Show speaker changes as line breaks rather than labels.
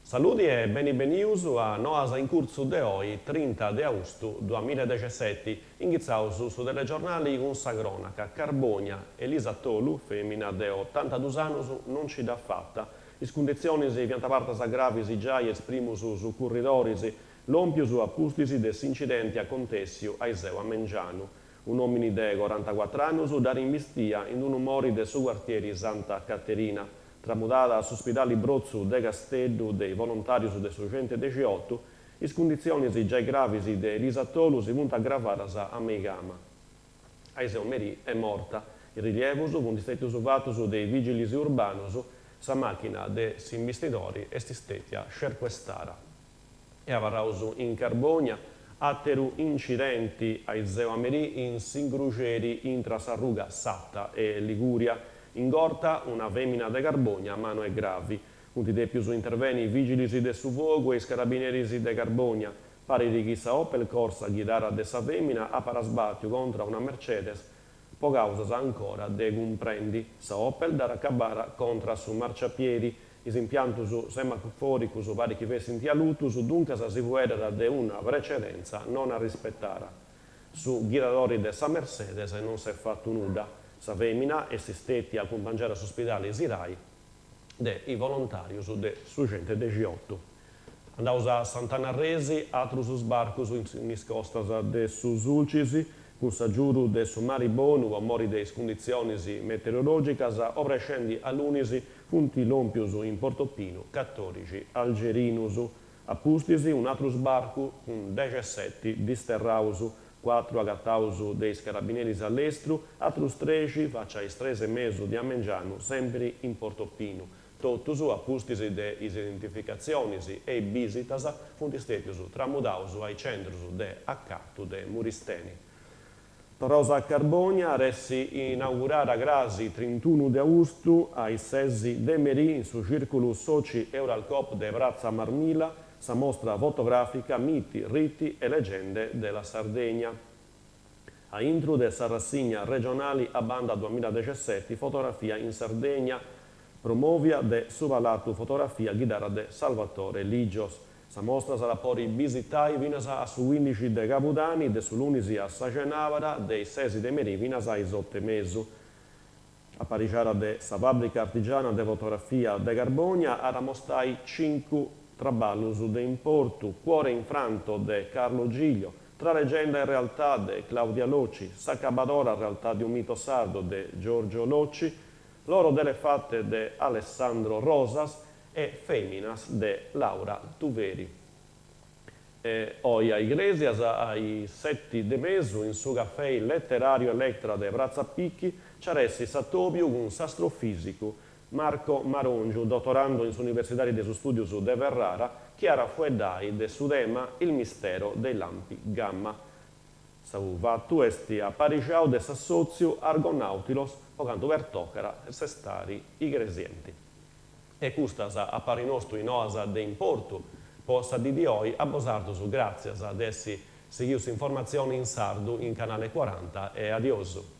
Saluti e benvenuti a Noasa in corso de oggi, 30 di agosto 2017, iniziamo su telegiornali con sa cronaca. Carbonia, Elisa Tolu, femmina di 82 anni, non ci dà fatta. Le condizioni di piantapartas gravi già esprimono su corridori, l'ompio su appustisi dell'incidente acontessio a Iseo a Mengiano. Un uomo di 44 anni da rinvestia in un umore del suo quartiere Santa Caterina. Tramutata all'ospedale Brozzo de Castello dei volontari del 618, le condizioni già gravi di Elisa Tolu si vanno aggravare a Megama. Aiseo Merì è morta. Il rilievo con distretti usato dei vigili urbani, sa macchina dei investitori è stata scerquestata. E avrauso in Carbonia, atteru incidenti a Iseo Merì in Singruceri, intra Sarruga, Satta e Liguria. In Gorta una femmina de Carbonia, ma non è gravi. Punti dei più su interveni vigili de su fuoco e i carabinieri de Carbonia. Pari di chissà Opel Corsa guidara de sa femmina a parasbatio contro una Mercedes. Po causa ancora de comprendi. Sa Opel da raccabara contro su marciapiedi. Is impianti su semaforico su pari chi fessi in lutus, dunque si può era de una precedenza non a rispettare. Su guidatori de sa Mercedes non si è fatto nulla. Sa femmina esistette a accompagnare all'ospedale Sirai dei volontari de su 118. Andiamo a Sant'Anarresi, altro su sbarco in scosta de su Sulcisi, con sa giuro de su Maribonu, a mori delle condizioni meteorologiche, o prescendi all'unisi, punti l'ompius in Portopino, 14 Algerinus, a Pustisi un altro sbarco con 17 di Sterrausu, 4 agattausu dei carabinieri all'estero, altri 13 faccia i 13 mesi di Amengiano, sempre in Portopino. Totus a pustisi de identificazioni e visitas funtistepius tramudausu ai centri de accatto de Muristeni. Torrosa a Carbonia, ressi inaugurare a Grasi 31 di agosto ai 6 de Merì in su circolo soci Euralcop de Brazza Marmila, sa mostra fotografica, miti, riti e leggende della Sardegna. A intro della rassegna regionali a banda 2017, fotografia in Sardegna, promovia de subalato fotografia guidata de Salvatore Ligios. Sa mostra sarà poi visitata vinasa su 15 de Capudani, de sull'unisi a Sacenavara, dei 6 de Merì, vinasa ai 8 mesi. A Pariciara de sa fabbrica artigiana de fotografia de Carbonia, a mostrai 5 traballus de importo, Cuore infranto de Carlo Giglio, Tra leggenda e realtà de Claudia Locci, S'accabadora realtà di un mito sardo de Giorgio Locci, L'oro delle fatte de Alessandro Rosas e Feminas de Laura Tuveri. Oia Iglesias ai 7 de mesu in su caffè letterario Elettra de Brazzapicchi, Ciaressi Sattopio con astrofisico, Marco Marongio, dottorando in Università de Studios de Ferrara, Chiara Fuedai de Sudema, Il mistero dei lampi gamma. Fatto esti a Pariciao de Sassozio Argonautilos, pocanto per toccare sestari i gresienti. E questa appare nostro in oasa de importo, possa di oggi a Bosardo grazie ad essi seguius informazioni in sardo in canale 40 e adioso.